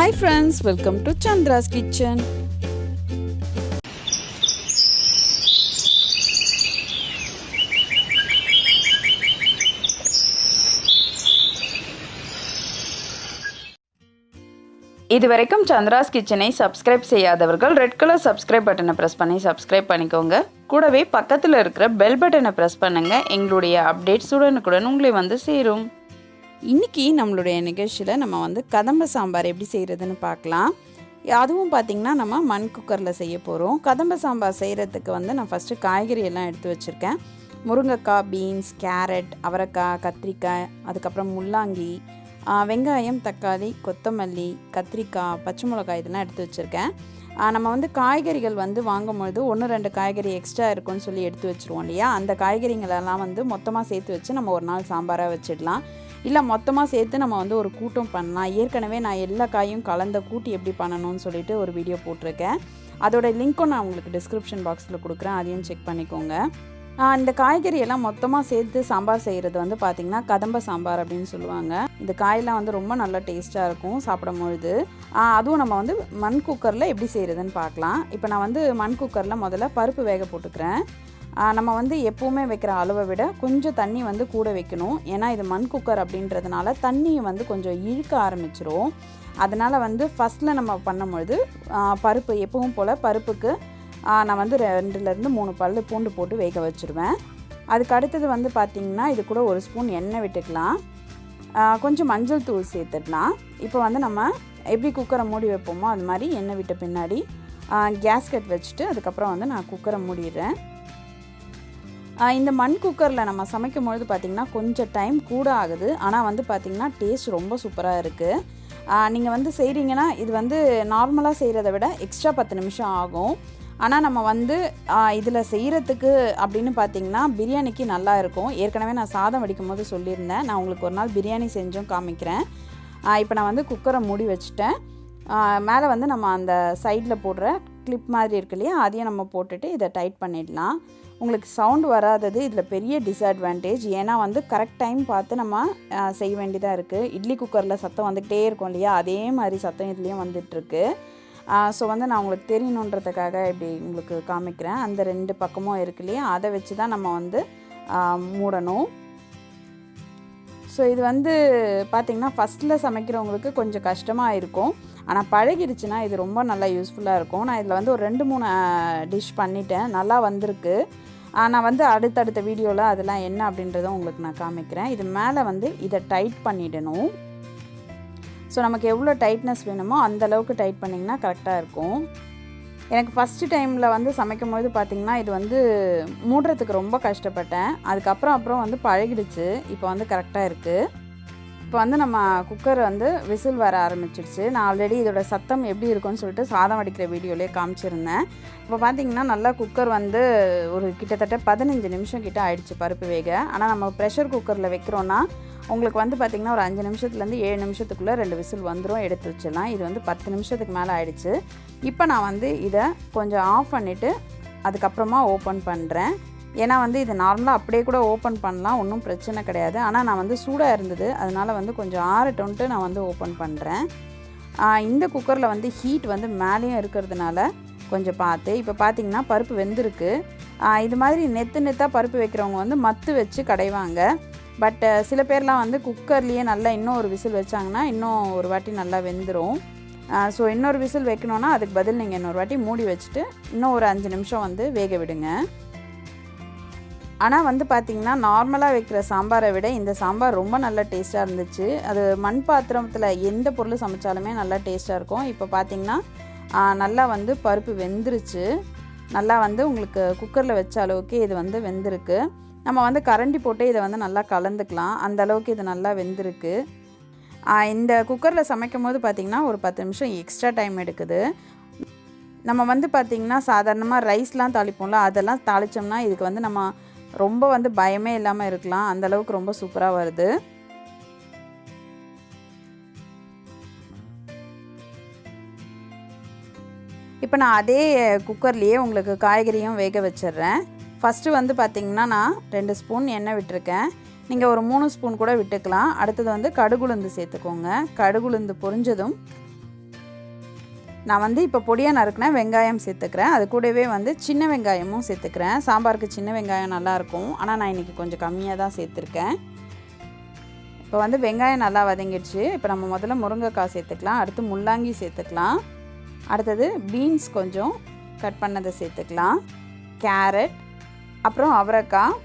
Hi friends, welcome to Chandra's Kitchen. இதுவரைக்கும் சந்திராஸ் கிச்சனை subscribe செய்யாதவர்கள் ரெட் கலர் சப்ஸ்கிரைப் பட்டனை ப்ரெஸ் பண்ணி சப்ஸ்கிரைப் பண்ணிக்கோங்க. கூடவே பக்கத்தில் இருக்கிற பெல் பட்டனை ப்ரெஸ் பண்ணுங்க. எங்களுடைய அப்டேட்ஸ் உடனுக்குடன் உங்களை வந்து சேரும். இன்றைக்கி நம்மளுடைய நிகழ்ச்சியில் நம்ம வந்து கதம்ப சாம்பார் எப்படி செய்கிறதுன்னு பார்க்கலாம். அதுவும் பார்த்திங்கன்னா நம்ம மண் குக்கரில் செய்ய போகிறோம். கதம்ப சாம்பார் செய்கிறதுக்கு வந்து நான் ஃபஸ்ட்டு காய்கறி எல்லாம் எடுத்து வச்சுருக்கேன். முருங்கைக்காய், பீன்ஸ், கேரட், அவரைக்காய், கத்திரிக்காய், அதுக்கப்புறம் முள்ளாங்கி, வெங்காயம், தக்காளி, கொத்தமல்லி, கத்திரிக்காய், பச்சை மிளகாய் இதெல்லாம் எடுத்து வச்சுருக்கேன். நம்ம வந்து காய்கறிகள் வந்து வாங்கும்பொழுது 1-2 காய்கறி எக்ஸ்ட்ரா இருக்குன்னு சொல்லி எடுத்து வச்சுருவோம் இல்லையா, அந்த காய்கறிங்களெல்லாம் வந்து மொத்தமாக சேர்த்து வச்சு நம்ம ஒரு நாள் சாம்பாராக வச்சிடலாம். இல்லை மொத்தமாக சேர்த்து நம்ம வந்து ஒரு கூட்டம் பண்ணலாம். ஏற்கனவே நான் எல்லா காயும் கலந்த கூட்டி எப்படி பண்ணணும்னு சொல்லிட்டு ஒரு வீடியோ போட்டிருக்கேன். அதோட லிங்க்கும் நான் உங்களுக்கு டிஸ்கிரிப்ஷன் பாக்ஸில் கொடுக்குறேன், அதையும் செக் பண்ணிக்கோங்க. இந்த காய்கறியெல்லாம் மொத்தமாக சேர்த்து சாம்பார் செய்கிறது வந்து பார்த்திங்கன்னா கதம்ப சாம்பார் அப்படின்னு சொல்லுவாங்க. இந்த காயெல்லாம் வந்து ரொம்ப நல்லா டேஸ்ட்டாக இருக்கும் சாப்பிடும்பொழுது. அதுவும் நம்ம வந்து மண் குக்கரில் எப்படி செய்கிறதுன்னு பார்க்கலாம். இப்போ நான் வந்து மண் குக்கரில் முதல்ல பருப்பு வேக போட்டுக்கிறேன். நம்ம வந்து எப்போவுமே வைக்கிற அளவை விட கொஞ்சம் தண்ணி வந்து கூட வைக்கணும். ஏன்னா இது மண் குக்கர் அப்படின்றதுனால தண்ணியை வந்து கொஞ்சம் இழுக்க ஆரம்பிச்சிரும். அதனால் வந்து ஃபஸ்ட்டில் நம்ம பண்ணும்பொழுது பருப்பு எப்பவும் போல் பருப்புக்கு நான் வந்து 2-3 பல் பூண்டு போட்டு வேக வச்சுருவேன். அதுக்கு அடுத்தது வந்து பார்த்திங்கன்னா இது கூட 1 ஸ்பூன் எண்ணெய் விட்டுக்கலாம். கொஞ்சம் மஞ்சள் தூள் சேர்த்துடலாம். இப்போ வந்து நம்ம எப்படி குக்கரை மூடி வைப்போமோ அது மாதிரி எண்ணெய் விட்ட பின்னாடி கேஸ்கட் வச்சுட்டு அதுக்கப்புறம் வந்து நான் குக்கரை மூடிடுறேன். இந்த மண் குக்கரில் நம்ம சமைக்கும் பொழுது பார்த்திங்கன்னா கொஞ்சம் டைம் கூட ஆகுது. ஆனால் வந்து பார்த்திங்கன்னா டேஸ்ட் ரொம்ப சூப்பராக இருக்குது. நீங்கள் வந்து செய்கிறீங்கன்னா இது வந்து நார்மலாக செய்கிறத விட எக்ஸ்ட்ரா 10 நிமிஷம் ஆகும். ஆனால் நம்ம வந்து இதில் செய்கிறதுக்கு அப்படின்னு பார்த்திங்கன்னா பிரியாணிக்கு நல்லா இருக்கும். ஏற்கனவே நான் சாதம் வடிக்கும் போது சொல்லியிருந்தேன். நான் உங்களுக்கு ஒரு நாள் பிரியாணி செஞ்சும் காமிக்கிறேன். இப்போ நான் வந்து குக்கரை மூடி வச்சுட்டேன். மேலே வந்து நம்ம அந்த சைடில் போடுற கிளிப் மாதிரி இருக்கு இல்லையா, அதையும் நம்ம போட்டுட்டு இதை டைட் பண்ணிடலாம். உங்களுக்கு சவுண்டு வராதது இதில் பெரிய டிஸ்அட்வான்டேஜ். ஏன்னா வந்து கரெக்ட் டைம் பார்த்து நம்ம செய்ய வேண்டியதாக இருக்குது. இட்லி குக்கரில் சத்தம் வந்துக்கிட்டே இருக்கும் இல்லையா, அதே மாதிரி சத்தம் இதுலேயும் வந்துட்டுருக்கு. ஸோ வந்து நான் உங்களுக்கு தெரியணுன்றதுக்காக இப்படி உங்களுக்கு காமிக்கிறேன். அந்த 2 பக்கமும் இருக்கு இல்லையா, அதை வச்சு தான் நம்ம வந்து மூடணும். ஸோ இது வந்து பார்த்திங்கன்னா ஃபஸ்ட்டில் சமைக்கிறவங்களுக்கு கொஞ்சம் கஷ்டமாக இருக்கும். ஆனால் பழகிடுச்சுன்னா இது ரொம்ப நல்லா யூஸ்ஃபுல்லாக இருக்கும். நான் இதில் வந்து ஒரு 2-3 டிஷ் பண்ணிட்டேன், நல்லா வந்திருக்கு. நான் வந்து அடுத்தடுத்த வீடியோவில் அதெல்லாம் என்ன அப்படின்றதும் உங்களுக்கு நான் காமிக்கிறேன். இது மேலே வந்து இதை டைட் பண்ணிடணும். ஸோ நமக்கு எவ்வளோ டைட்னஸ் வேணுமோ அந்தளவுக்கு டைட் பண்ணிங்கன்னா கரெக்டாக இருக்கும். எனக்கு ஃபஸ்ட்டு டைமில் வந்து சமைக்கும் போது பார்த்திங்கன்னா இது வந்து மூடுறதுக்கு ரொம்ப கஷ்டப்பட்டேன். அதுக்கப்புறம் வந்து பழகிடுச்சு. இப்போ வந்து கரெக்டாக இருக்குது. இப்போ வந்து நம்ம குக்கர் வந்து விசில் வர ஆரம்பிச்சிடுச்சு. நான் ஆல்ரெடி இதோட சத்தம் எப்படி இருக்குன்னு சொல்லிட்டு சாதம் வடிக்கிற வீடியோலேயே காமிச்சிருந்தேன். இப்போ பார்த்திங்கன்னா நல்லா குக்கர் வந்து ஒரு கிட்டத்தட்ட 15 நிமிஷம் கிட்ட ஆயிடுச்சு பருப்பு வேக. ஆனால் நம்ம ப்ரெஷர் குக்கரில் வைக்கிறோன்னா உங்களுக்கு வந்து பார்த்திங்கன்னா ஒரு 5 நிமிஷத்துலேருந்து 7 நிமிஷத்துக்குள்ளே 2 விசில் வந்துடும், எடுத்து வச்சிடலாம். இது வந்து 10 நிமிஷத்துக்கு மேலே ஆயிடுச்சு. இப்போ நான் வந்து இதை கொஞ்சம் ஆஃப் பண்ணிவிட்டு அதுக்கப்புறமா ஓப்பன் பண்ணுறேன். ஏன்னா வந்து இது நார்மலாக அப்படியே கூட ஓப்பன் பண்ணலாம், ஒன்றும் பிரச்சனை கிடையாது. ஆனால் நான் வந்து சூடாக இருந்தது, அதனால் வந்து கொஞ்சம் ஆறட்டும்ட்டு நான் வந்து ஓப்பன் பண்ணுறேன். இந்த குக்கரில் வந்து ஹீட் வந்து மேலேயும் இருக்கிறதுனால கொஞ்சம் பார்த்து. இப்போ பார்த்திங்கன்னா பருப்பு வெந்திருக்கு. இது மாதிரி நெத்தாக பருப்பு வைக்கிறவங்க வந்து மத்து வச்சு கடைவாங்க. பட் சில பேர்லாம் வந்து குக்கர்லேயே நல்லா இன்னும் ஒரு விசில் வச்சாங்கன்னா இன்னும் ஒரு வாட்டி நல்லா வெந்துடும். ஸோ இன்னொரு விசில் வைக்கணுன்னா அதுக்கு பதில் நீங்கள் இன்னொரு வாட்டி மூடி வச்சுட்டு இன்னும் ஒரு 5 நிமிஷம் வந்து வேக விடுங்க. ஆனால் வந்து பார்த்திங்கன்னா நார்மலாக வைக்கிற சாம்பாரை விட இந்த சாம்பார் ரொம்ப நல்லா டேஸ்ட்டாக இருந்துச்சு. அது மண் பாத்திரத்தில் எந்த பொருள் சமைச்சாலுமே நல்லா டேஸ்ட்டாக இருக்கும். இப்போ பார்த்திங்கன்னா நல்லா வந்து பருப்பு வெந்துருச்சு. நல்லா வந்து உங்களுக்கு குக்கரில் வச்ச அளவுக்கு இது வந்து வெந்திருக்கு. நம்ம வந்து கரண்டி போட்டு இதை வந்து நல்லா கலந்துக்கலாம், அந்த அளவுக்கு இது நல்லா வெந்திருக்கு. இந்த குக்கரில் சமைக்கும் போது பார்த்திங்கன்னா ஒரு 10 நிமிஷம் எக்ஸ்ட்ரா டைம் எடுக்குது. நம்ம வந்து பார்த்திங்கன்னா சாதாரணமாக ரைஸ்லாம் தாளிப்போம்ல, அதெல்லாம் தாளித்தோம்னா இதுக்கு வந்து நம்ம ரொம்ப வந்து பயமே இல்லாமல் இருக்கலாம், அந்தளவுக்கு ரொம்ப சூப்பராக வருது. இப்போ நான் அதே குக்கர்லேயே உங்களுக்கு காய்கறியும் வேக வச்சிடுறேன். ஃபஸ்ட்டு வந்து பார்த்திங்கன்னா நான் 2 ஸ்பூன் எண்ணெய் விட்டுருக்கேன். நீங்கள் ஒரு 3 ஸ்பூன் கூட விட்டுக்கலாம். அடுத்தது வந்து கடுகுளுந்து சேர்த்துக்கோங்க. கடுகுளுந்து பொரிஞ்சதும் நான் வந்து இப்போ பொடியாக நறுக்கின வெங்காயம் சேர்த்துக்கிறேன். அது கூடவே வந்து சின்ன வெங்காயமும் சேர்த்துக்கிறேன். சாம்பாருக்கு சின்ன வெங்காயம் நல்லாயிருக்கும், ஆனால் நான் இன்றைக்கி கொஞ்சம் கம்மியாக தான் சேர்த்துருக்கேன். இப்போ வந்து வெங்காயம் நல்லா வதங்கிடுச்சு. இப்போ நம்ம முதல்ல முருங்கைக்காய் சேர்த்துக்கலாம், அடுத்து முள்ளாங்கி சேர்த்துக்கலாம், அடுத்தது பீன்ஸ் கொஞ்சம் கட் பண்ணதை சேர்த்துக்கலாம், கேரட், அப்புறம் அவரைக்காய்,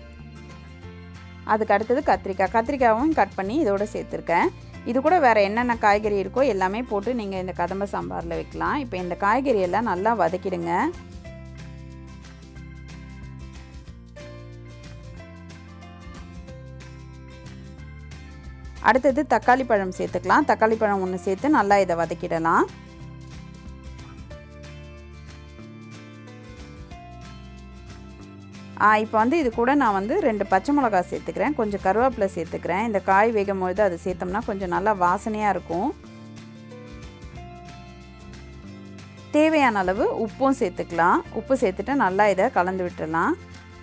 அதுக்கு அடுத்தது கத்திரிக்காயும் கட் பண்ணி இதோடு சேர்த்துருக்கேன். இது கூட வேறு என்னென்ன காய்கறி இருக்கோ எல்லாமே போட்டு நீங்கள் இந்த கதம்ப சாம்பாரில் வைக்கலாம். இப்போ இந்த காய்கறியெல்லாம் நல்லா வதக்கிடுங்க. அடுத்தது தக்காளி பழம் சேர்த்துக்கலாம். தக்காளி பழம் ஒன்று சேர்த்து நல்லா இதை வதக்கிடலாம். இப்போ வந்து இது கூட நான் வந்து 2 பச்சை மிளகாய் சேர்த்துக்கிறேன், கொஞ்சம் கருவேப்பிலை சேர்த்துக்கிறேன். இந்த காய் வேகும்பொழுது அது சேர்த்தோம்னா கொஞ்சம் நல்லா வாசனையாக இருக்கும். தேவையான அளவு உப்பும் சேர்த்துக்கலாம். உப்பு சேர்த்துட்டு நல்லா இதை கலந்து விட்டுடலாம்.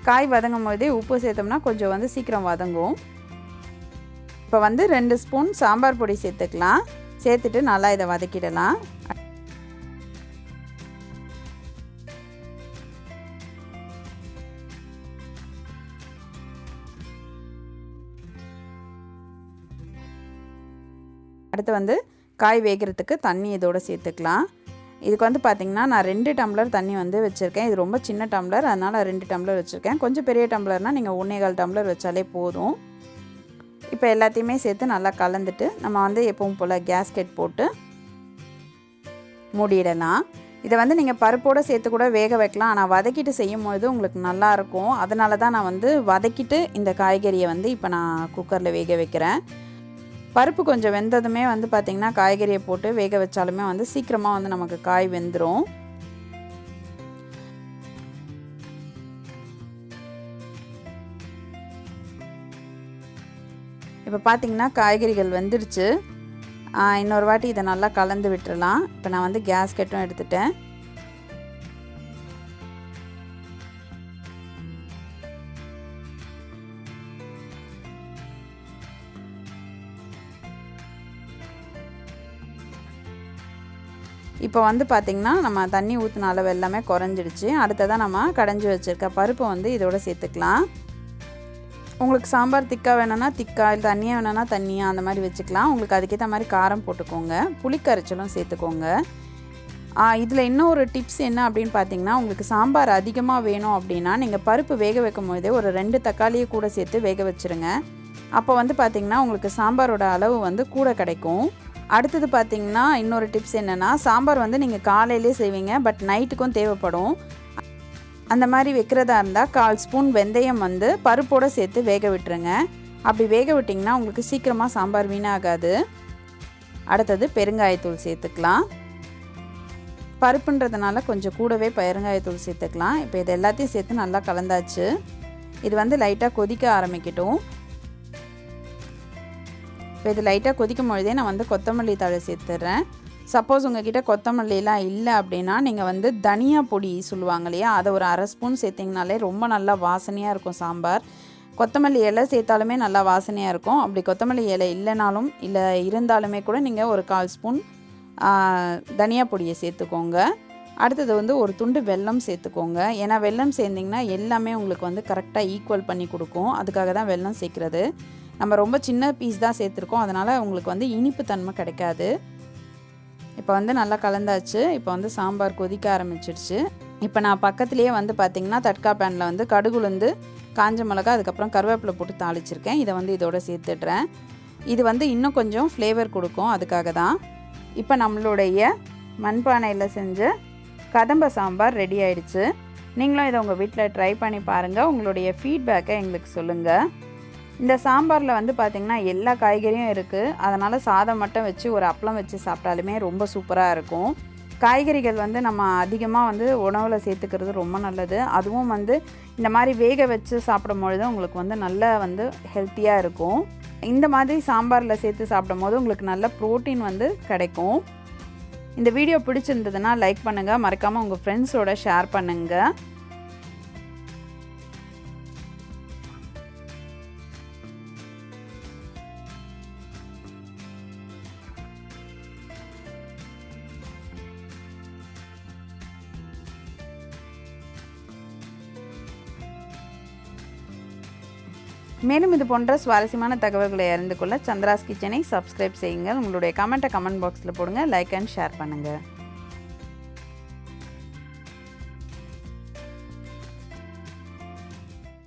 காய் வதங்கும் போதே உப்பு சேர்த்தோம்னா கொஞ்சம் வந்து சீக்கிரம் வதங்கும். இப்போ வந்து 2 ஸ்பூன் சாம்பார் பொடி சேர்த்துக்கலாம். சேர்த்துட்டு நல்லா இதை வதக்கிடலாம். அடுத்து வந்து காய் வேகிறதுக்கு தண்ணி இதோடு சேர்த்துக்கலாம். இதுக்கு வந்து பார்த்திங்கன்னா நான் 2 டம்ளர் தண்ணி வந்து வச்சுருக்கேன். இது ரொம்ப சின்ன டம்ளர், அதனால் 2 டம்ளர் வச்சுருக்கேன். கொஞ்சம் பெரிய டம்ளர்னால் நீங்கள் 1.25 டம்ளர் வச்சாலே போதும். இப்போ எல்லாத்தையுமே சேர்த்து நல்லா கலந்துட்டு நம்ம வந்து எப்பவும் போல் கேஸ்கெட் போட்டு மூடிடலாம். இதை வந்து நீங்கள் பருப்போடு சேர்த்து கூட வேக வைக்கலாம், ஆனால் வதக்கிட்டு செய்யும்பொழுது உங்களுக்கு நல்லாயிருக்கும். அதனால தான் நான் வந்து வதக்கிட்டு இந்த காய்கறியை வந்து இப்போ நான் குக்கரில் வேக வைக்கிறேன். பருப்பு கொஞ்சம் வெந்ததுமே வந்து பார்த்திங்கன்னா காய்கறியை போட்டு வேக வச்சாலுமே வந்து சீக்கிரமாக வந்து நமக்கு காய் வெந்துடும். இப்போ பார்த்திங்கன்னா காய்கறிகள் வெந்துடுச்சு. இன்னொரு வாட்டி இதை நல்லா கலந்து விட்டுறலாம். இப்போ நான் வந்து கேஸ்கெட்டும் எடுத்துட்டேன். இப்போ வந்து பார்த்திங்கன்னா நம்ம தண்ணி ஊற்றின அளவு எல்லாமே குறைஞ்சிடுச்சு. அடுத்ததான் நம்ம கடைஞ்சி வச்சுருக்க பருப்பை வந்து இதோட சேர்த்துக்கலாம். உங்களுக்கு சாம்பார் திக்காக வேணும்னா திக்கா, இல்லை தண்ணியாக வேணும்னா தண்ணியாக, அந்த மாதிரி வச்சுக்கலாம். உங்களுக்கு அதுக்கேற்ற மாதிரி காரம் போட்டுக்கோங்க, புளிக்கரைச்சலும் சேர்த்துக்கோங்க. இதில் இன்னொரு டிப்ஸ் என்ன அப்படின்னு பார்த்தீங்கன்னா, உங்களுக்கு சாம்பார் அதிகமாக வேணும் அப்படின்னா நீங்கள் பருப்பு வேக வைக்கும் போதே ஒரு 2 தக்காளியை கூட சேர்த்து வேக வச்சுருங்க. அப்போ வந்து பார்த்திங்கன்னா உங்களுக்கு சாம்பாரோட அளவு வந்து கூட கிடைக்கும். அடுத்தது பார்த்திங்கன்னா இன்னொரு டிப்ஸ் என்னென்னா, சாம்பார் வந்து நீங்கள் காலையிலே செய்வீங்க, பட் நைட்டுக்கும் தேவைப்படும். அந்த மாதிரி வைக்கிறதா இருந்தால் 1/4 ஸ்பூன் வெந்தயம் வந்து பருப்போடு சேர்த்து வேக விட்டுருங்க. அப்படி வேக விட்டிங்கன்னா உங்களுக்கு சீக்கிரமாக சாம்பார் வீணாகாது. அடுத்தது பெருங்காயத்தூள் சேர்த்துக்கலாம். பருப்புன்றதுனால கொஞ்சம் கூடவே பெருங்காயத்தூள் சேர்த்துக்கலாம். இப்போ இது எல்லாத்தையும் சேர்த்து நல்லா கலந்தாச்சு. இது வந்து லைட்டாக கொதிக்க ஆரம்பிக்கட்டும். இப்போ இது லைட்டாக கொதிக்கும் பொழுதே நான் வந்து கொத்தமல்லி தழை சேர்த்துட்றேன். சப்போஸ் உங்கள்கிட்ட கொத்தமல்லிலாம் இல்லை அப்படின்னா நீங்கள் வந்து தனியா பொடி சொல்லுவாங்க இல்லையா, அதை ஒரு 1/2 ஸ்பூன் சேர்த்திங்கனாலே ரொம்ப நல்லா வாசனையாக இருக்கும் சாம்பார். கொத்தமல்லி இலை சேர்த்தாலுமே நல்லா வாசனையாக இருக்கும். அப்படி கொத்தமல்லி இலை இல்லைனாலும் இல்லை இருந்தாலுமே கூட நீங்கள் ஒரு 1/4 ஸ்பூன் தனியா பொடியை சேர்த்துக்கோங்க. அடுத்தது வந்து ஒரு துண்டு வெல்லம் சேர்த்துக்கோங்க. ஏன்னா வெல்லம் சேர்த்திங்கன்னா எல்லாமே உங்களுக்கு வந்து கரெக்டாக ஈக்குவல் பண்ணி கொடுக்கும். அதுக்காக தான் வெல்லம் சேர்க்குறது. நம்ம ரொம்ப சின்ன பீஸ் தான் சேர்த்துருக்கோம், அதனால் உங்களுக்கு வந்து இனிப்பு தன்மை கிடைக்காது. இப்போ வந்து நல்லா கலந்தாச்சு. இப்போ வந்து சாம்பார் கொதிக்க ஆரம்பிச்சிடுச்சு. இப்போ நான் பக்கத்துலேயே வந்து பார்த்திங்கன்னா தட்கா பேனில் வந்து கடுகுளுந்து, காஞ்ச மிளகா, அதுக்கப்புறம் கருவேப்பிலை போட்டு தாளிச்சிருக்கேன். இதை வந்து இதோட சேர்த்துடுறேன். இது வந்து இன்னும் கொஞ்சம் ஃப்ளேவர் கொடுக்கும், அதுக்காக தான். இப்போ நம்மளுடைய மண்பானையில் செஞ்ச கதம்ப சாம்பார் ரெடி ஆயிடுச்சு. நீங்களும் இதை உங்கள் வீட்டில் ட்ரை பண்ணி பாருங்கள். உங்களுடைய ஃபீட்பேக்கை எங்களுக்கு சொல்லுங்கள். இந்த சாம்பாரில் வந்து பார்த்திங்கன்னா எல்லா காய்கறியும் இருக்குது. அதனால் சாதம் மட்டும் வச்சு ஒரு அப்பளம் வச்சு சாப்பிட்டாலுமே ரொம்ப சூப்பராக இருக்கும். காய்கறிகள் வந்து நம்ம அதிகமாக வந்து உணவில் சேர்த்துக்கிறது ரொம்ப நல்லது. அதுவும் வந்து இந்த மாதிரி வேக வச்சு சாப்பிடும் பொழுது உங்களுக்கு வந்து நல்லா வந்து ஹெல்த்தியாக இருக்கும். இந்த மாதிரி சாம்பாரில் சேர்த்து சாப்பிடும் போது உங்களுக்கு நல்ல ப்ரோட்டீன் வந்து கிடைக்கும். இந்த வீடியோ பிடிச்சிருந்ததுன்னா லைக் பண்ணுங்கள், மறக்காமல் உங்கள் ஃப்ரெண்ட்ஸோட ஷேர் பண்ணுங்கள். மேலும் இது போன்ற சுவாரஸ்யமான தகவல்களை அறிந்து கொள்ள சந்திராஸ் கிச்சனை சப்ஸ்கிரைப் செய்யுங்கள். உங்களுடைய கமெண்ட்டை கமெண்ட் பாக்ஸில் போடுங்க. லைக் அண்ட் ஷேர் பண்ணுங்கள்.